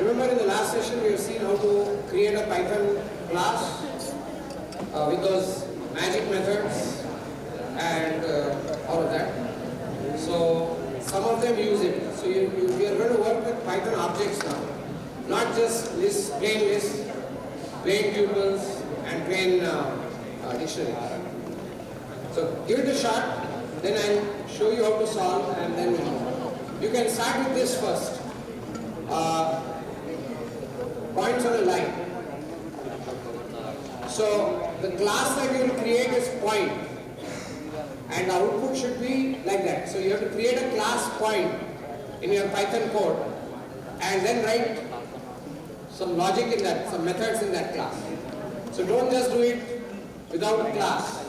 Remember in the last session we have seen how to create a Python class with those magic methods and all of that. So some of them use it. So we are going to work with Python objects now. Not just lists, plain tuples and plain dictionary. So give it a shot, then I'll show you how to solve and then we'll move. You can start with this first. Points on a line. So the class that you will create is point and the output should be like that. So you have to create a class point in your Python code and then write some logic in that, some methods in that class. So don't just do it without a class.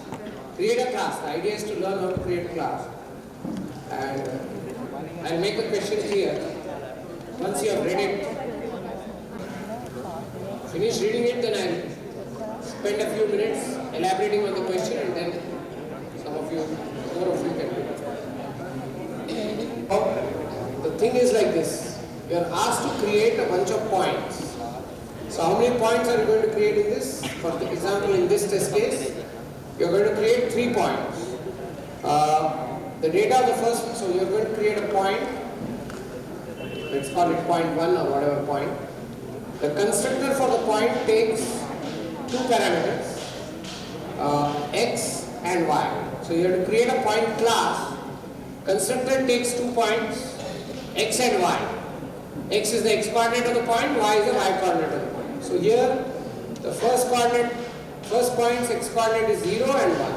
Create a class. The idea is to learn how to create a class. And I'll make the question clear. Once you have read it, finish reading it, then I'll spend a few minutes elaborating on the question and then some of you, more of you can do it. The thing is like this. You are asked to create a bunch of points. So how many points are you going to create in this? For example, in this test case, you are going to create 3 points. The data of the first, so you are going to create a point. Let's call it point 1 or whatever point. The constructor for the point takes 2 parameters, x and y. So you have to create a point class. Constructor takes 2 points, x and y. X is the x coordinate of the point, y is the y coordinate of the point. So here, the first point's x coordinate is 0 and 1.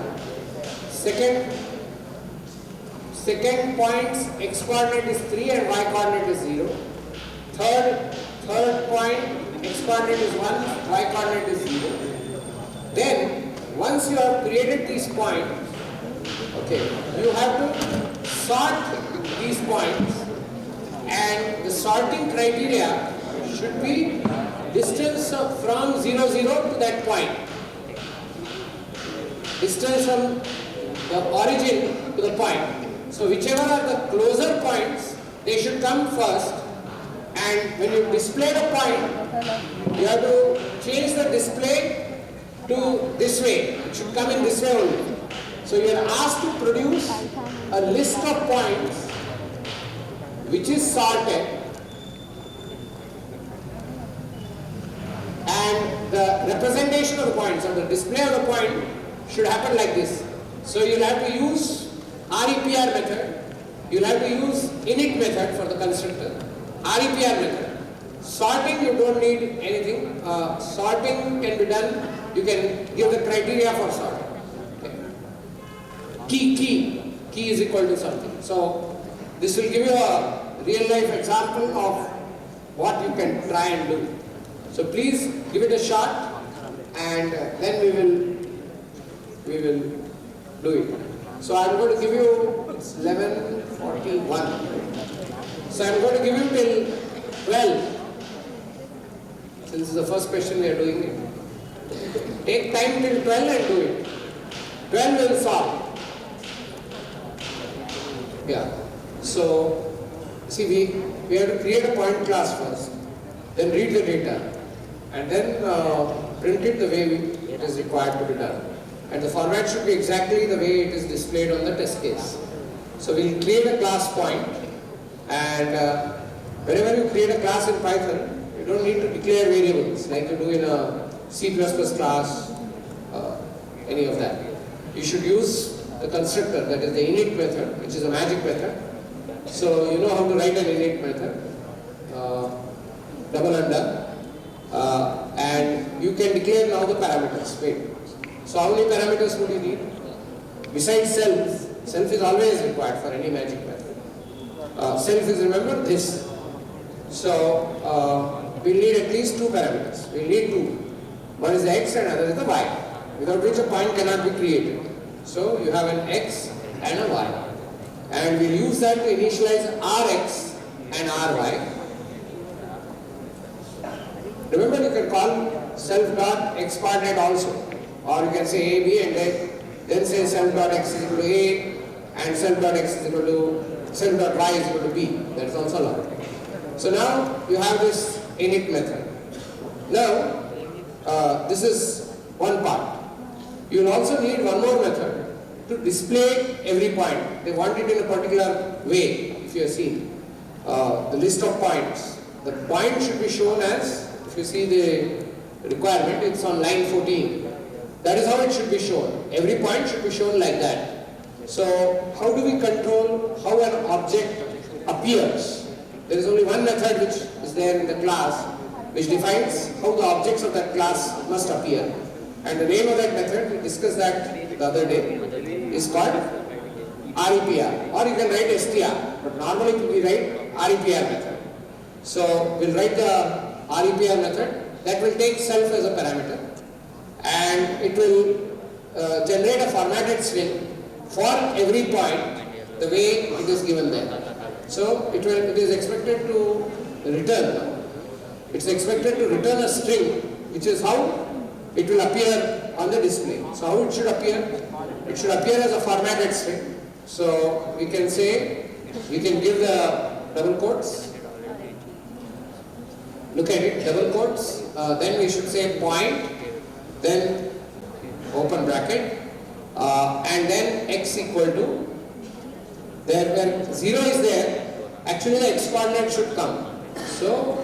Second point's x coordinate is 3 and y coordinate is 0. Third point, x coordinate is 1, y coordinate is 0. Then, once you have created these points, okay, you have to sort these points, and the sorting criteria should be distance from 0, 0 to that point. Distance from the origin to the point. So whichever are the closer points, they should come first. And when you display the point, you have to change the display to this way. It should come in this way only. So you are asked to produce a list of points which is sorted, and the representation of the points or the display of the point should happen like this. So you'll have to use REPR method, you'll have to use init method for the constructor, REPR method. Sorting, you don't need anything. Sorting can be done, you can give the criteria for sorting. Okay. Key is equal to something. So this will give you a real life example of what you can try and do. So please give it a shot and then we will do it. So I'm going to give you, it's 11:41. So I'm going to give you till 12. Since this is the first question we are doing it. Take time till 12 and do it. 12 will solve. Yeah. So, see, we have to create a point class first, then read the data, and then print it the way it is required to be done. And the format should be exactly the way it is displayed on the test case. So we'll create a class point, and whenever you create a class in Python, you don't need to declare variables like you do in a C++ class, any of that. You should use the constructor, that is the init method, which is a magic method. So you know how to write an init method, double under, and you can declare now the parameters. Wait. So how many parameters would you need? Besides self is always required for any magic method. Self is, remember, this. So we need at least 2 parameters. We need 2. One is the x and another is the y, without which a point cannot be created. So you have an x and a y. And we'll use that to initialize rx and ry. Remember, you can call self.x coordinate also. Or you can say a, b, and then say self.x is equal to a, and self.x is equal to self.y is equal to b. That's also allowed. So now you have this init method. Now, this is one part. You will also need one more method to display every point. They want it in a particular way, if you have seen the list of points. The point should be shown as, if you see the requirement, it's on line 14. That is how it should be shown. Every point should be shown like that. So, how do we control how an object appears? There is only one method which is there in the class, which defines how the objects of that class must appear. And the name of that method, we discussed that the other day, is called REPR. Or you can write STR, but normally we write REPR method. So we'll write the REPR method that will take self as a parameter, and it will generate a formatted string for every point the way it is given there. So it is expected to return. It's expected to return a string, which is how it will appear on the display. So how it should appear? It should appear as a formatted string. So we can say, we can give the double quotes. Look at it, double quotes. Then we should say point, then open bracket, and then x equal to, there where 0 is there, actually the x coordinate should come. So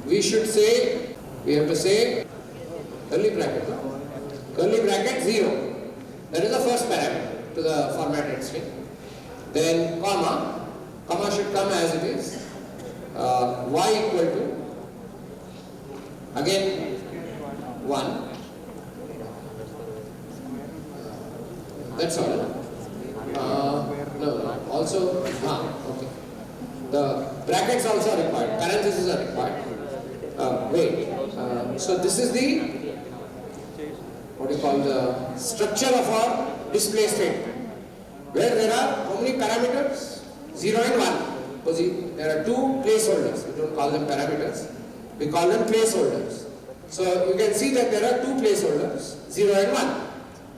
we should say, we have to say curly bracket, no? Curly bracket 0. That is the first parameter to the formatted string. Then comma should come as it is. Y equal to, again 1. That's all. No, also, okay. The brackets also are required, parentheses are required. So this is the, what do you call, the structure of our display statement, where there are how many parameters? 0 and 1. Because there are two placeholders. We don't call them parameters. We call them placeholders. So you can see that there are two placeholders, 0 and 1.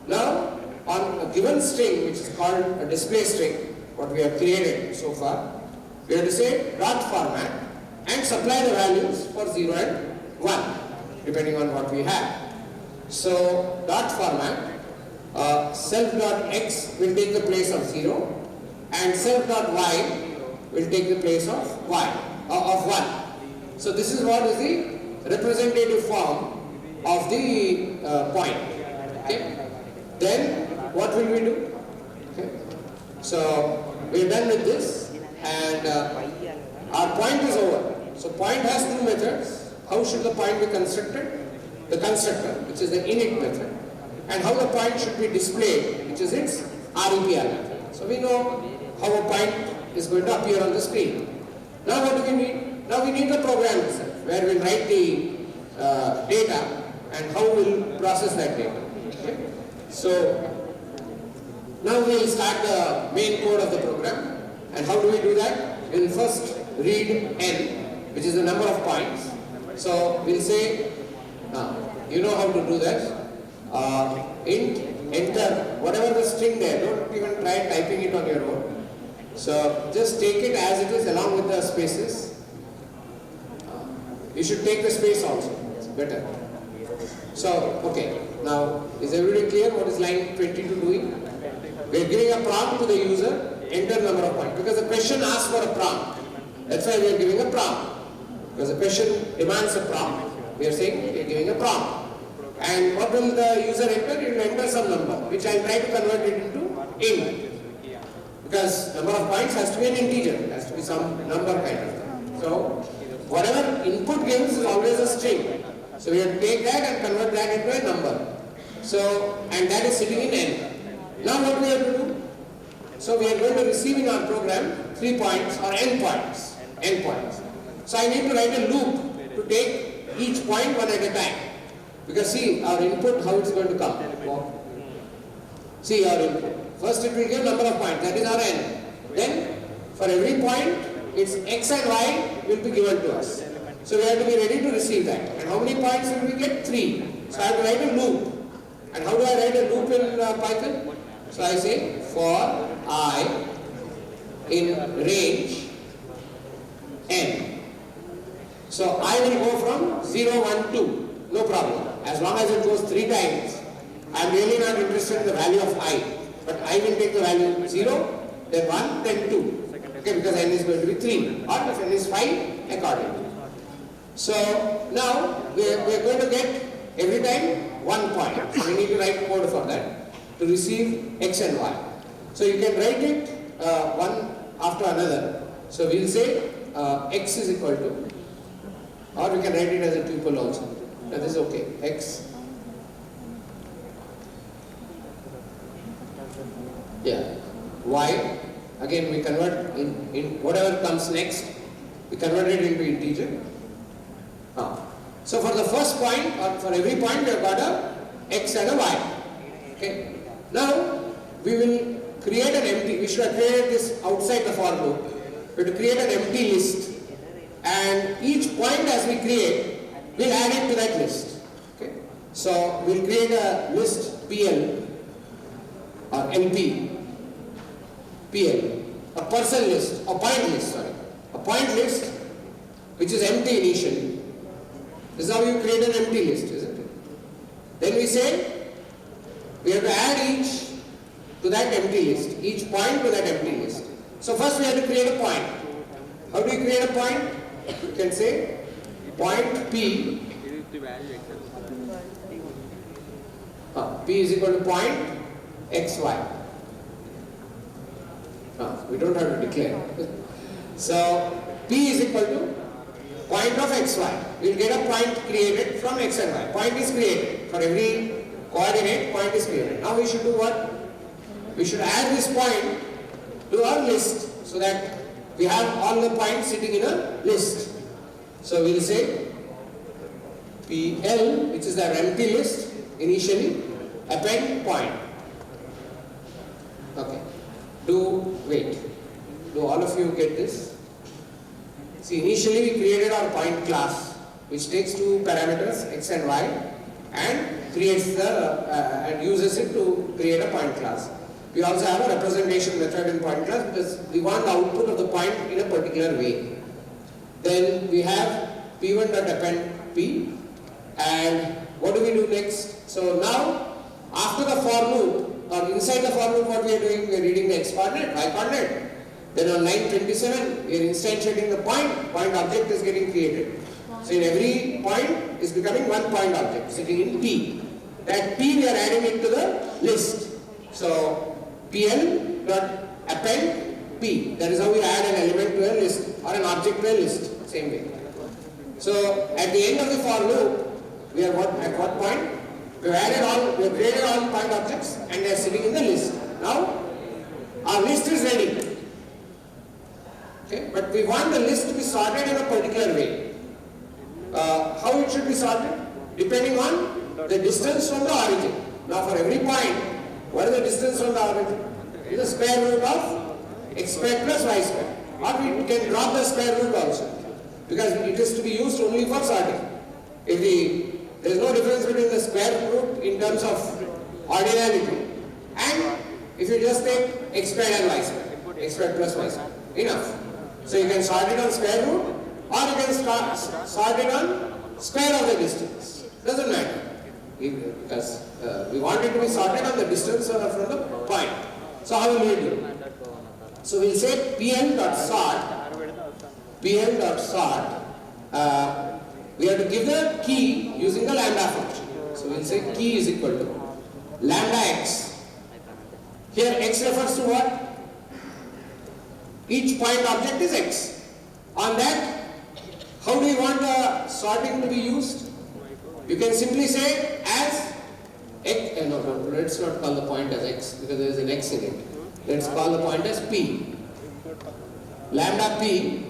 Now, on a given string, which is called a display string, what we have created so far, we have to say dot format and supply the values for 0 and 1, depending on what we have. So, dot format, self.x will take the place of 0 and self.y will take the place of of 1. So, this is what is the representative form of the point. Okay? Then, what will we do? Okay. So, we are done with this, and our point is over. So, point has two methods. How should the point be constructed? The constructor, which is the init method, and how the point should be displayed, which is its REPR method. So, we know how a point is going to appear on the screen. Now, what do we need? Now, we need the program itself, where we write the data and how we will process that data. Okay? So, now we will start the main code of the program. And how do we do that? We will first read n, which is the number of points. So we'll say, you know how to do that. Int, enter, whatever the string there, don't even try typing it on your own. So just take it as it is along with the spaces. You should take the space also, it's better. So, okay, now is everybody clear what is line 22 doing? We are giving a prompt to the user, enter number of points, because the question asks for a prompt. That's why we are giving a prompt. Because the question demands a prompt. We are saying we are giving a prompt. And what will the user enter? He will enter some number, which I will try to convert it into int. Because number of points has to be an integer, it has to be some number kind of thing. So, whatever input gives is always a string. So we have to take that and convert that into a number. So, and that is sitting in n. Now what we have to do? So we are going to receive in our program 3 points or n points. N points. So I need to write a loop to take each point one at a time. Because see our input, how it's going to come. See our input. First it will give number of points, that is our n. Then for every point, its x and y will be given to us. So we have to be ready to receive that. And how many points will we get? 3. So I have to write a loop. And how do I write a loop in Python? So I say for I in range n. So I will go from 0, 1, 2, no problem. As long as it goes 3 times, I am really not interested in the value of I. But I will take the value 0, then 1, then 2. Okay, because n is going to be 3. Or if n is 5, accordingly. So now we are going to get every time 1 point. So we need to write code for that to receive x and y. So you can write it one after another. So we will say x is equal to, or we can write it as a tuple also. That is okay. X. Yeah. Y. Again we convert in whatever comes next. We convert it into integer. So for the first point, or for every point, we have got a x and a y. Okay. Now we will create an empty. We should have created this outside the for loop. We have to create an empty list, and each point as we create, we'll add it to that list. Okay. So we'll create a list PL or LP. PL, a person list, a point list. Sorry, a point list which is empty initially. This is how you create an empty list, isn't it? Then we say we have to add each to that empty list, each point to that empty list. So first we have to create a point. How do you create a point? You can say point P. P is equal to point xy. We don't have to declare. So P is equal to point of xy. We will get a point created from x and y. Point is created. For every coordinate, point is created. Now we should do what? We should add this point to our list so that we have all the points sitting in a list. So we will say PL, which is the empty list initially, append point. Okay. Do all of you get this? See, initially we created our point class, which takes 2 parameters, x and y, and creates and uses it to create a point class. We also have a representation method in point class because we want the output of the point in a particular way. Then we have p1.append p, and what do we do next? So now, after the for loop, or inside the for loop, what we are doing? We are reading the x coordinate, y coordinate. Then on line 27, we are instantiating the point object is getting created. So in every point is becoming one point object sitting in P. That P we are adding it to the list. So PL dot append P. That is how we add an element to a list or an object to a list. Same way. So at the end of the for loop, we are at what point? We have created all point objects and they are sitting in the list. Now our list is ready. Okay, but we want the list to be sorted in a particular way. How it should be sorted? Depending on the distance from the origin. Now for every point, what is the distance from the origin? It is the square root of x squared plus y squared. Or we can drop the square root also, because it is to be used only for sorting. There is no difference between the square root in terms of ordinality, and if you just take x squared and y squared, x squared plus y squared, enough. So you can sort it on square root, or you can sort it on square of the distance. Doesn't matter, because we want it to be sorted on the distance from the point. So how will we do? So we'll say pl.sort. We have to give the key using the lambda function. So we'll say key is equal to lambda x. Here x refers to what? Each point object is x. On that, how do you want the sorting to be used? You can simply say as x. No, let's not call the point as x because there is an x in it. Let's call the point as p. Lambda p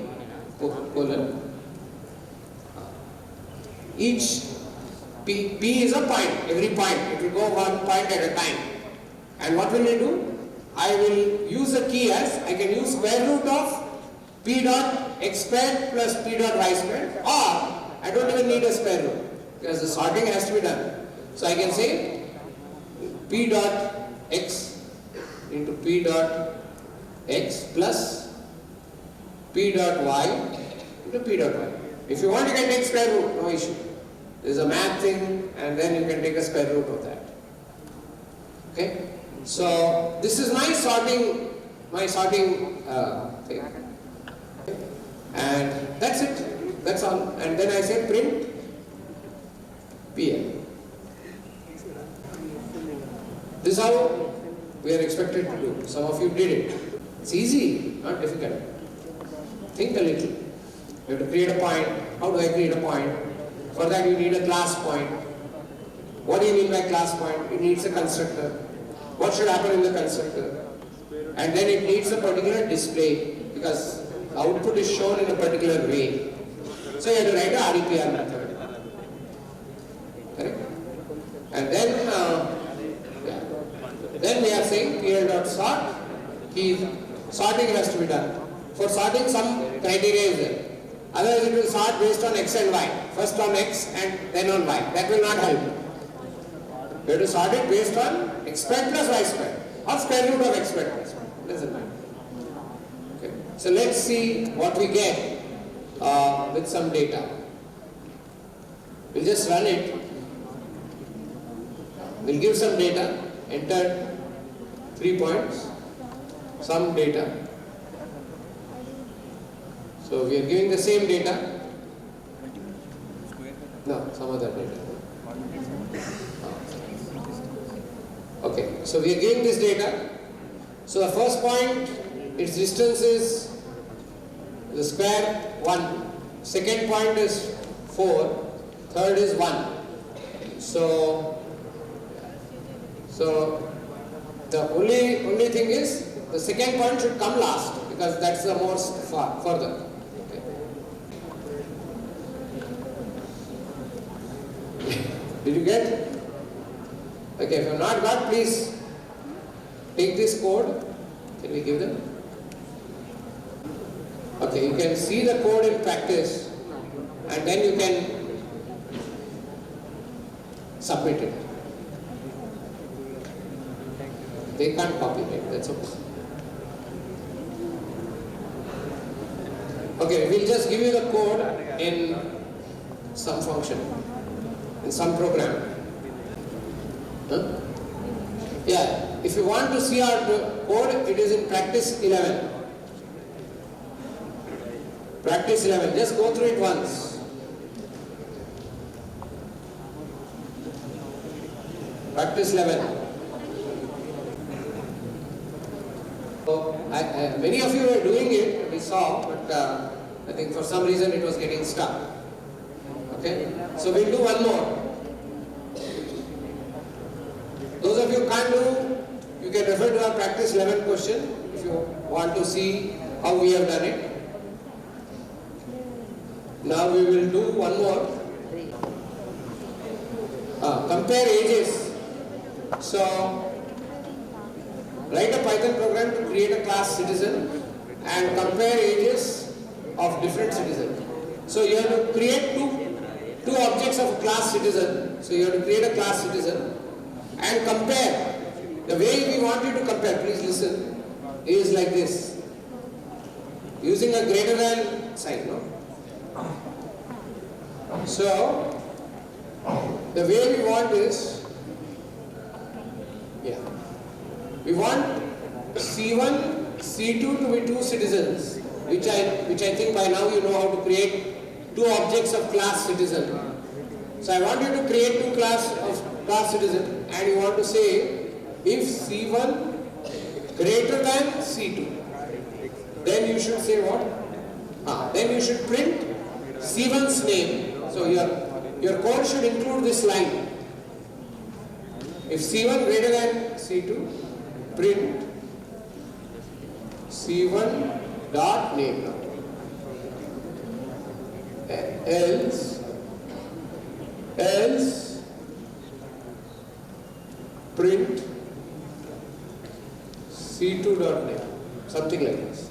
colon. Each p is a point. Every point it will go one point at a time. And what will we do? I will use a key as, I can use square root of p dot x squared plus p dot y squared, or I don't even need a square root because the sorting has to be done. So I can say p dot x into p dot x plus p dot y into p dot y. If you want, you can take square root, no issue. There's a math thing, and then you can take a square root of that. Okay? So this is my sorting thing. And that's it. That's all. And then I say print PL. This is how we are expected to do. Some of you did it. It's easy, not difficult. Think a little. You have to create a point. How do I create a point? For that you need a class point. What do you mean by class point? It needs a constructor. What should happen in the constructor? And then it needs a particular display because the output is shown in a particular way. So you have to write a REPR method. Correct? And then we are saying PL.sort. Sorting has to be done. For sorting, some criteria is there. Otherwise, it will sort based on X and Y. First on X and then on Y. That will not help. You have to sort it based on X squared plus Y squared or square root of X squared plus Y. Doesn't matter. Okay. So let's see what we get with some data. We'll just run it. We'll give some data. Enter 3 points. Some data. So we are giving the same data. No, some other data. Okay, so we are giving this data. So the first point, its distance is the square 1. Second point is 4. Third is 1. So the only thing is the second point should come last because that's the most further. Okay. Did you get? Okay, if you have not got, please take this code. Can we give them? Okay, you can see the code in practice and then you can submit it. They can't copy it, that's okay. Okay, we'll just give you the code in some function, in some program. Huh? Yeah, if you want to see our code, it is in practice 11. Practice 11, just go through it once. Practice 11. So, many of you were doing it, we saw, but I think for some reason it was getting stuck. Okay, so we'll do one more. Those of you who can't do, you can refer to our practice 11 question if you want to see how we have done it. Now we will do one more. Compare ages. So, write a Python program to create a class citizen and compare ages of different citizens. So you have to create two objects of a class citizen. So you have to create a class citizen and compare. The way we want you to compare, please listen, is like this. Using a greater than sign, no? So, the way we want is, we want C1, C2 to be two citizens, which I think by now you know how to create two objects of class citizen. So I want you to create two class citizen, and you want to say if C1 greater than C2, then you should say what? Then you should print C1's name. So your code should include this line. If C1 greater than C2, print C1 dot name. Else print C2 dot name. Something like this.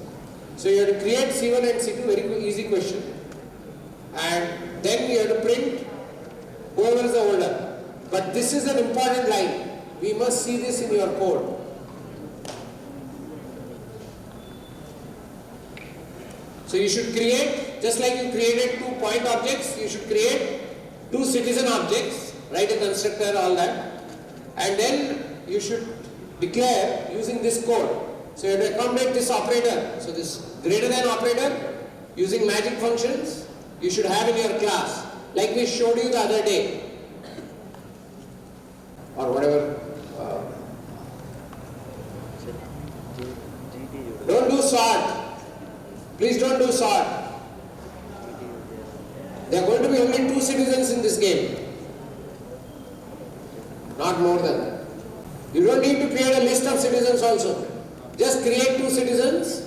So you have to create C1 and C2, very easy question. And then you have to print whoever is the older. But this is an important line. We must see this in your code. So you should create just like you created 2 point objects, you should create 2 citizen objects, write a constructor, all that, and then you should declare using this code. So you have to accommodate this operator. So this greater than operator using magic functions you should have in your class, like we showed you the other day, or whatever. Don't do sort. Please don't do sort. There are going to be only 2 citizens in this game, not more than that. You don't need to create a list of citizens also. Just create 2 citizens,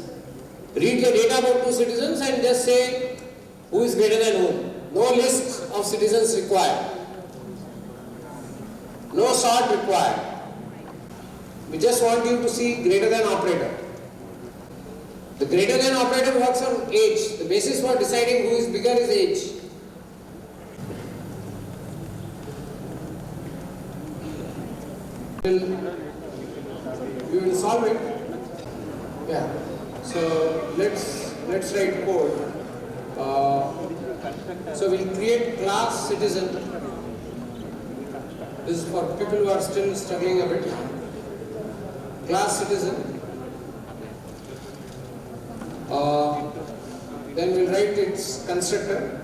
read the data about 2 citizens and just say who is greater than whom. No list of citizens required. No sort required. We just want you to see greater than operator. The greater than operator works on age. The basis for deciding who is bigger is age. We will solve it. Yeah. So let's write code. So we'll create class citizen. This is for people who are still struggling a bit. Class citizen. Then we'll write its constructor.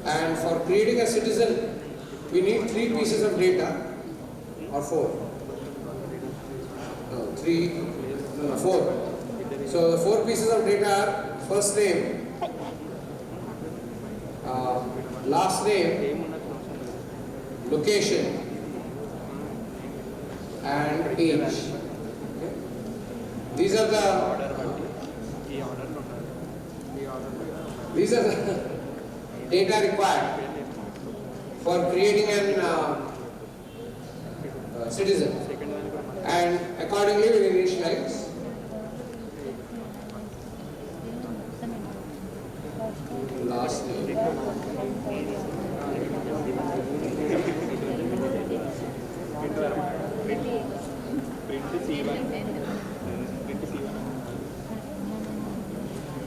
And for creating a citizen, we need 3 pieces of data, or 4. No, 3, no, 4. So the 4 pieces of data are first name, last name, location, and age. Okay. These are the data required for creating an citizen, and accordingly we will initialize. Last name,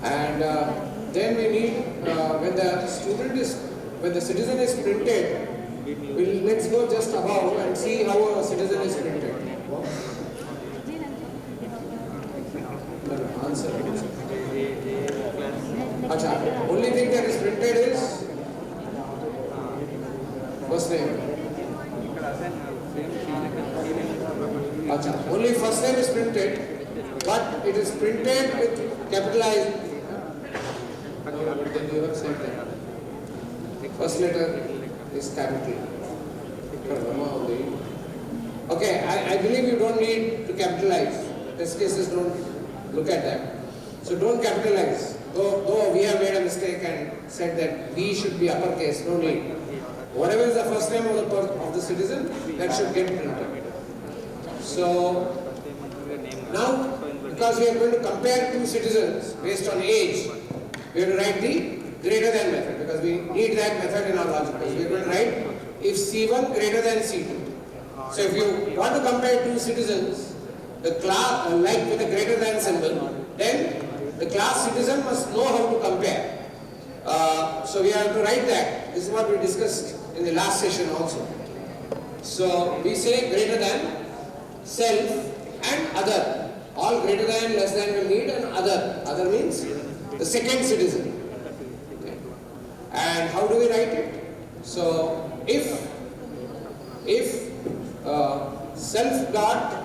and then we need when the citizen is printed, let's go just above and see how a citizen is printed. Answer. Achha, only thing that is printed is first name. Achha, only first name is printed, but it is printed with capitalized. Then you have said that. First letter is capital. Okay, I believe you don't need to capitalize. Test cases don't look at that. So don't capitalize. Though we have made a mistake and said that V should be uppercase, no need. Whatever is the first name of the citizen, that should get printed. So now, because we are going to compare 2 citizens based on age, we have to write the greater than method, because we need that method in our logic. We are going to write if C1 greater than C2. So if you want to compare 2 citizens, the class, like with a greater than symbol, then the class citizen must know how to compare. So we have to write that. This is what we discussed in the last session also. So we say greater than, self, and other. All greater than, less than will need an other. Other means the second citizen. Okay. And how do we write it? So if self dot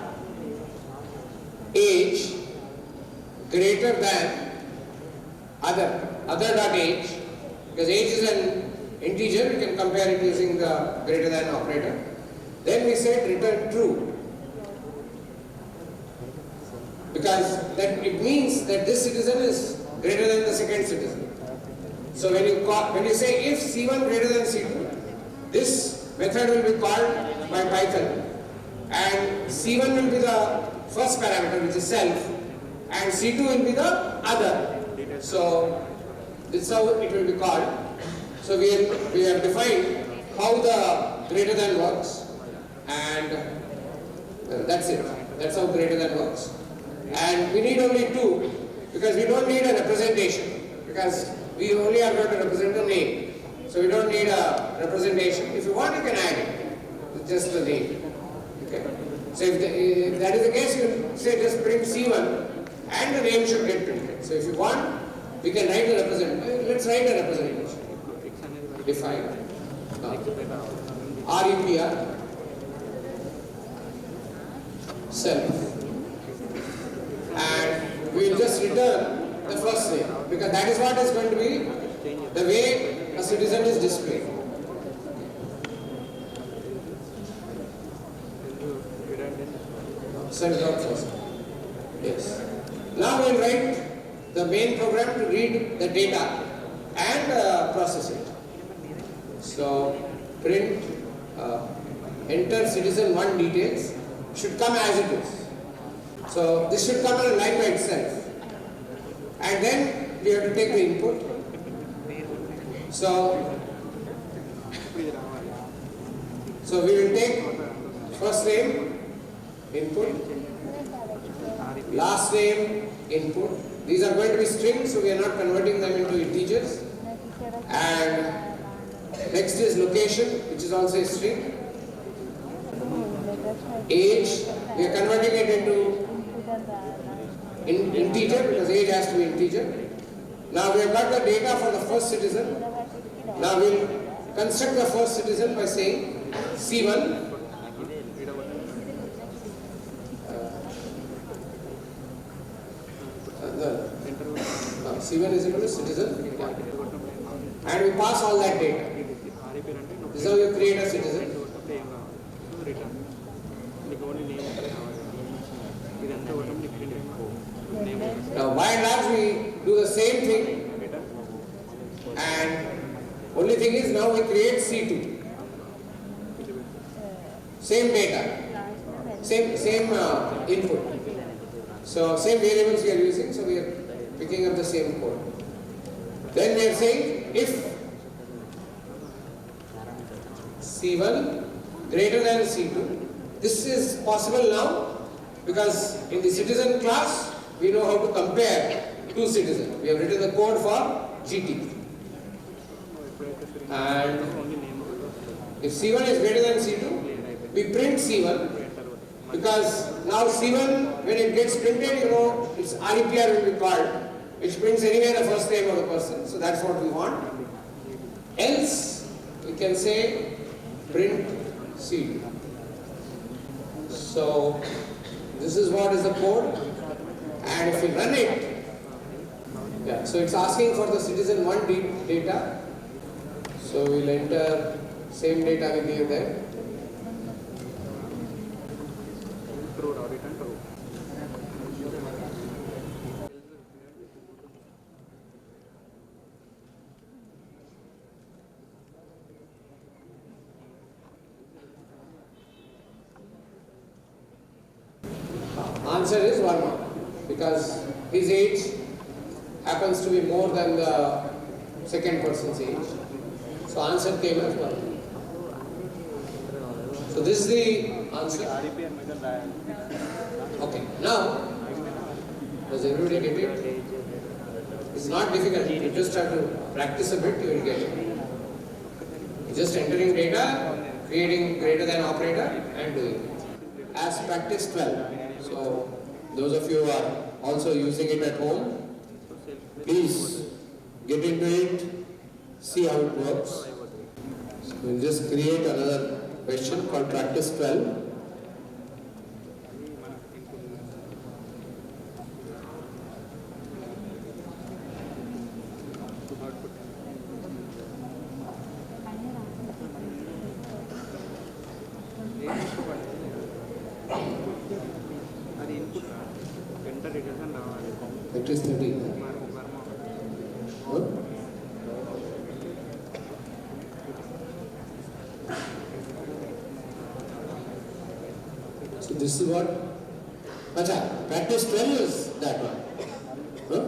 age greater than other dot age, because age is an integer, we can compare it using the greater than operator. Then we said return true, because that it means that this citizen is greater than the second citizen. So when you say if C1 greater than C2, this method will be called by Python, and C1 will be the first parameter, which is self, and C2 will be the other. So this is how it will be called. So we have defined how the greater than works, and that's it. That's how greater than works. And we need only 2, because we don't need a representation, because we only are going to represent the name. So we don't need a representation. If you want, you can add it with just the name. Okay. So if that is the case, you say just print C1 and the name should get printed. So if you want, we can write a representation. Let's write a representation. Define REPR self, and we will just return the first name, because that is what is going to be the way a citizen is displayed. Self dot first. Yes. Now we will write the main program to read the data and process it. So print enter citizen 1 details should come as it is. So this should come on a line by itself, and then we have to take the input. So we will take first name input, last name input. These are going to be strings, so we are not converting them into integers. And next is location, which is also a string. Age, we are converting it into integer, because age has to be integer. Now we have got the data for the first citizen. Now we will construct the first citizen by saying C1 C1 is equal to citizen, and we pass all that data. This is how you create a citizen. Now by and large we do the same thing, and only thing is now we create C2. Same data, same input. So same variables we are using, so we are picking up the same code. Then we are saying if C1 greater than C2, this is possible now because in the citizen class we know how to compare two citizens. We have written the code for GT. And if C1 is greater than C2, we print C1, because now C1, when it gets printed, you know, its REPR will be called, which prints anywhere the first name of the person. So that's what we want. Else, we can say print C2. So this is what is the code, and if we run it, yeah, so it's asking for the citizen 1 data. So we'll enter same data we gave there. Answer is 1 mark, because his age happens to be more than the second person's age. So answer came as 1. So this is the answer. Okay, now does everybody get it? It's not difficult. You just have to practice a bit, you will get it. Just entering data, creating greater than operator and doing it. As practice 12. So those of you who are also using it at home, please get into it, see how it works. So we'll just create another question called practice 12. Practice 13. What? So this is what? Acha, practice 12 is that one. Huh?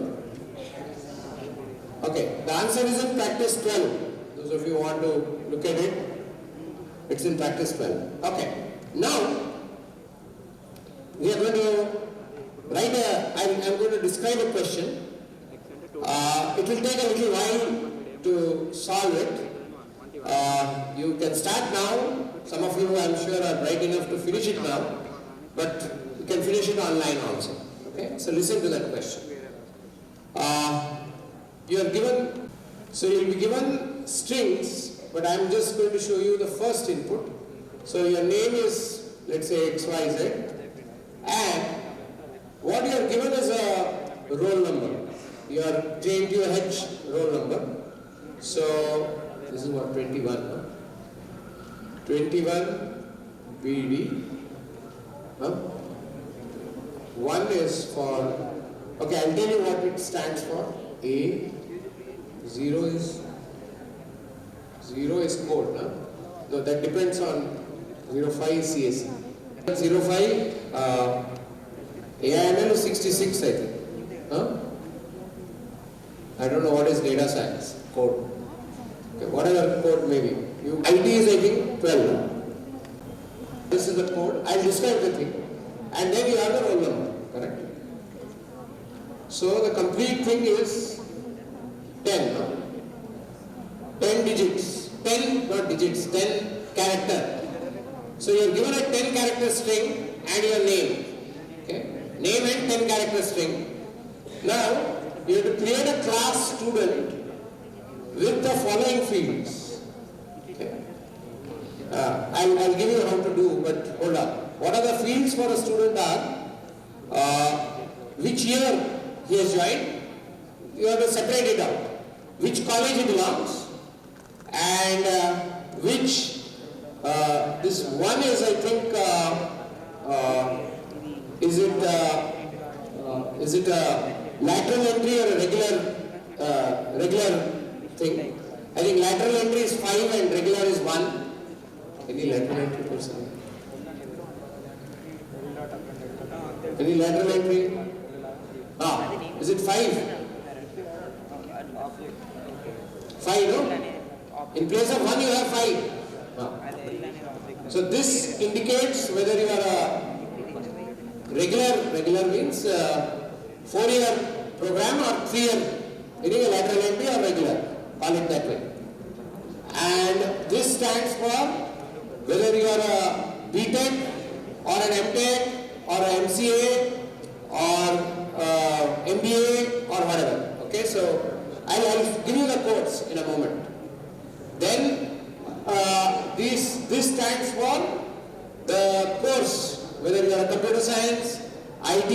Okay, the answer is in practice 12. Those of you who want to look at it, it's in practice 12. Okay, now we are going to I'm going to describe a question. It will take a little while to solve it. You can start now. Some of you, I'm sure, are bright enough to finish it now, but you can finish it online also. Okay? So listen to that question. You are given, so you'll be given strings, but I'm just going to show you the first input. So your name is, let's say, XYZ, and what you are given is a roll number. Your JNTUH roll number. So this is what, 21, huh? 21 BD. Huh? 1 is for, okay, I'll tell you what it stands for. A, 0 is code. Huh? No, that depends on 05 CSE. 05 AIML is 66, I think. Huh? I don't know what is data science code. Okay, whatever code may be. IT is, I think, 12. This is the code. I'll describe the thing. And then you have the roll number, correct? So the complete thing is 10. Huh? 10 digits. 10, not digits, 10 character. So you're given a 10 character string and your name. Okay? Name and 10 character string. Now, you have to create a class student with the following fields. Okay. I'll give you how to do, but hold on. What are the fields for a student are, which year he has joined, you have to separate it out. Which college he belongs, and which, this one is, I think, is it a lateral entry or a regular thing? I think lateral entry is 5 and regular is 1. Any lateral entry person? Any lateral entry? Is it 5? 5, no? In place of 1 you have 5. So this indicates whether you are a regular means 4-year program or 3-year, meaning a lateral entry or regular, call it that way. And this stands for whether you are a BTech or an MTech or an MCA or MBA or whatever. Okay, so I'll give you the codes in a moment. Then this stands for the course, whether you are a computer science, IT,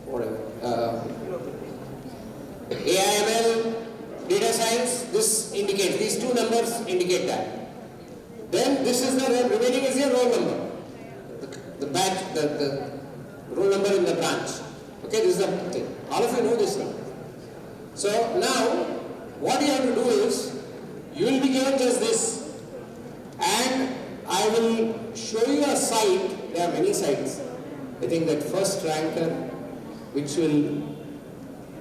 whatever, AIML, data science. This indicates, these two numbers indicate that. Then this is the remaining is your roll number, the batch, the roll number in the branch. Okay, this is the thing. All of you know this now. So now, what you have to do is, you will be given just this, and I will show you a site. There are many sites. I think that first ranker, which will,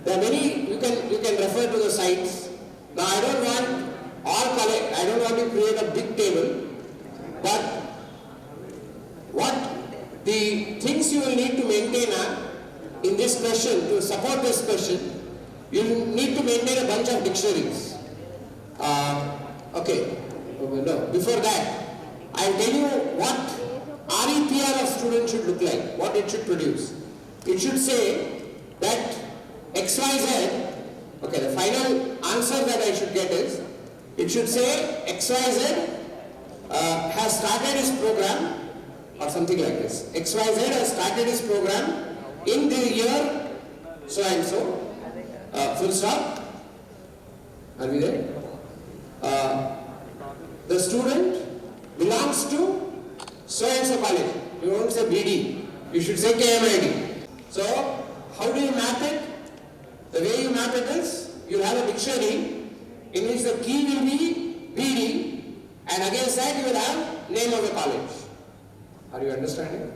there are many, you can refer to the sites. Now I don't want all collect, I don't want to create a big table, but what the things you will need to maintain are, in this question, to support this question, you need to maintain a bunch of dictionaries. Okay, no, before that, I'll tell you what REPR of student should look like, what it should produce. It should say that XYZ, okay, the final answer that I should get is, it should say XYZ has started his program, or something like this. XYZ has started his program in the year so and so, full stop. Are we there? The student belongs to so and so college. You won't say BD, you should say KMID. So, how do you map it? The way you map it is, you have a dictionary in which the key will be BD, and against that you will have name of the college. Are you understanding?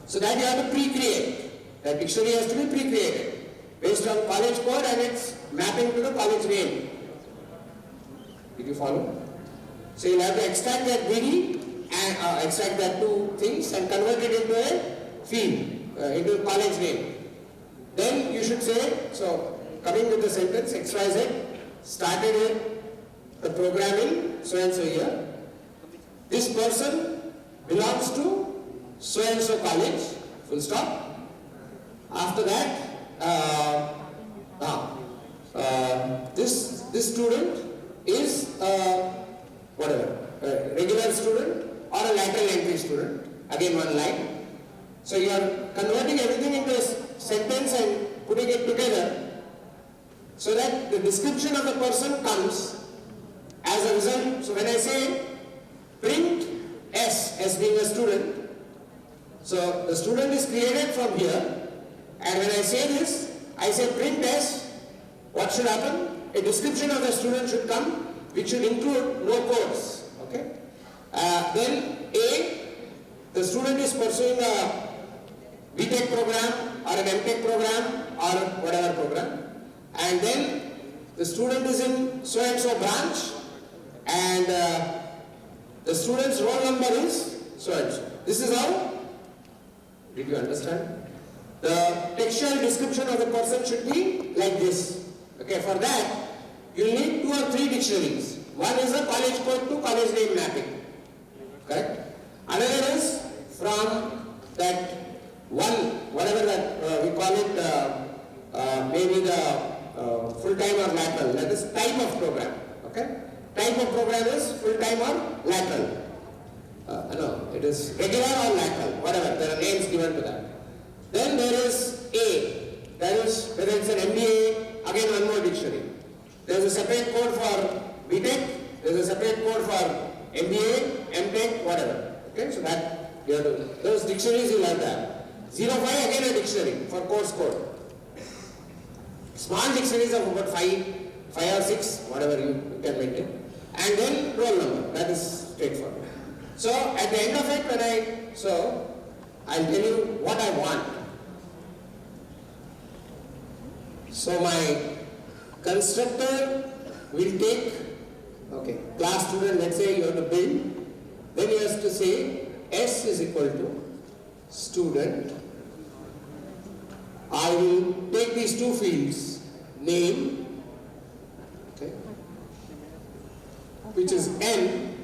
So that you have to pre-create. That dictionary has to be pre-created based on college code and its mapping to the college name. Did you follow? So you'll have to extract that BD and extract that two things and convert it into a field. into college name. Then you should say, so coming with the sentence, XYZ started the programming so and so year. This person belongs to so and so college, full stop. After that, this student is a regular student or a lateral entry student, again one line. So you are converting everything into a sentence and putting it together so that the description of the person comes as a result. So when I say print S being a student, so the student is created from here, and when I say this, I say print S, what should happen? A description of the student should come, which should include no codes. Okay. Then A, the student is pursuing a BTech program or an MTech program or whatever program, and then the student is in so and so branch, and the student's roll number is so and so. This is how. Did you understand? The textual description of the person should be like this. Okay, for that you need 2 or 3 dictionaries. One is a college code to college name mapping. Correct? Another is from that one, whatever that we call it, maybe the full-time or lateral. That is type of program. Okay? Type of program is full-time or lateral. No, it is regular or lateral, whatever. There are names given to that. Then there is A. That is whether it's an MBA, again one more dictionary. There is a separate code for BTech, there is a separate code for MBA, MTech, whatever. Okay, so that you have to, those dictionaries you like that. 05 again a dictionary for course code. Small dictionaries of about 5 or 6, whatever you can maintain. And then roll number, that is straightforward. So at the end of it, I'll tell you what I want. So my constructor will take, class student, let's say you have to build, then you have to say S is equal to student. I will take these 2 fields, name, which is N,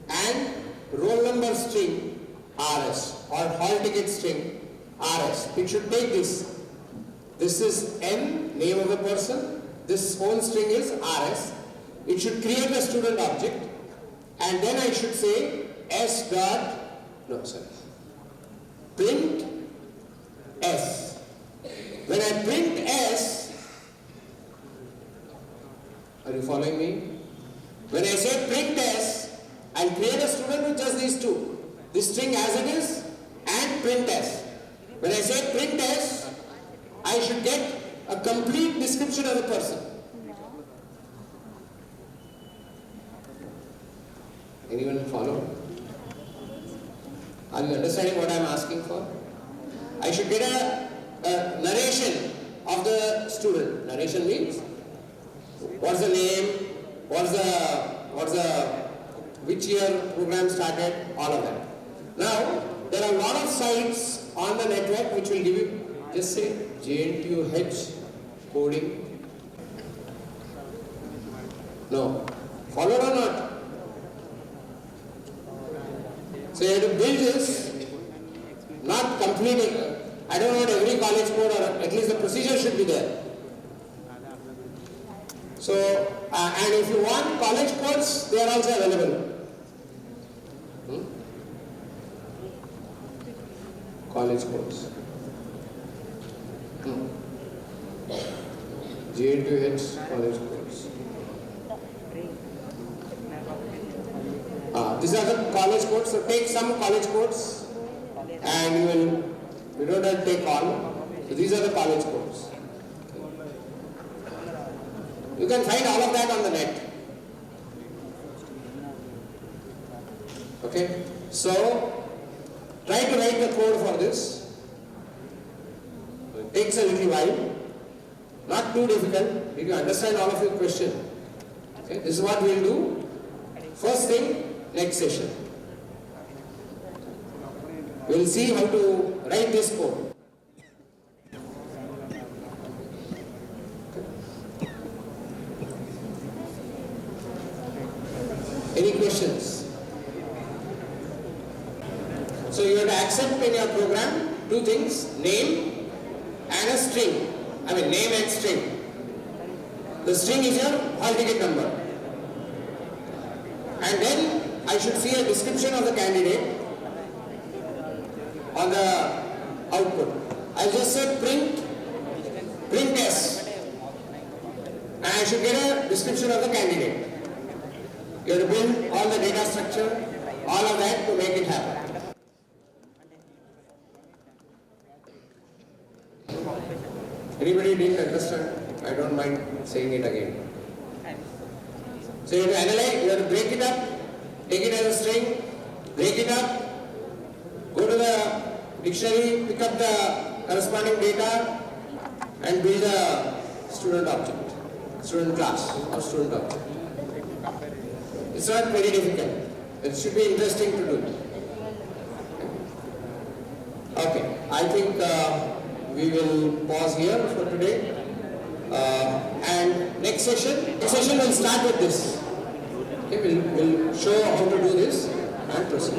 and roll number string RS or hall ticket string RS. It should take this. This is N, name of the person. This whole string is RS. It should create a student object, and then I should say print S. When I print S, are you following me? When I say print S, I'll create a student with just these 2. This string as it is and print S. When I say print S, I should get a complete description of the person. Anyone follow? Are you understanding what I am asking for? I should get a narration of the student. Narration means what's the name, which year program started, all of that. Now, there are a lot of sites on the network which will give you, just say JNTUH coding. No. Followed or not? So you have to build this, not completing. I don't want every college code, or at least the procedure should be there. So, and if you want college codes, they are also available. College codes. JNTUH college codes. These are the college codes. So take some college codes, and you don't have to take all. So these are the college codes. You can find all of that on the net. Okay, so try to write the code for this. It takes a little while, not too difficult. Did you understand all of your question? Okay, this is what we will do. First thing, next session. We will see how to write this code. Any questions? So you have to accept in your program two things, name and a string. I mean name and string. The string is your hall ticket number. And then I should see a description of the candidate on the output. I'll just say print S. And I should get a description of the candidate. You have to build all the data structure, all of that to make it happen. Anybody didn't understand? I don't mind saying it again. So you have to analyze, you have to break it up, take it as a string, break it up, go to the dictionary, pick up the corresponding data and build a student object, student class or student object. It's not very difficult. It should be interesting to do. Okay, I think we will pause here for today. And next session will start with this. Okay, we'll show how to do this and proceed.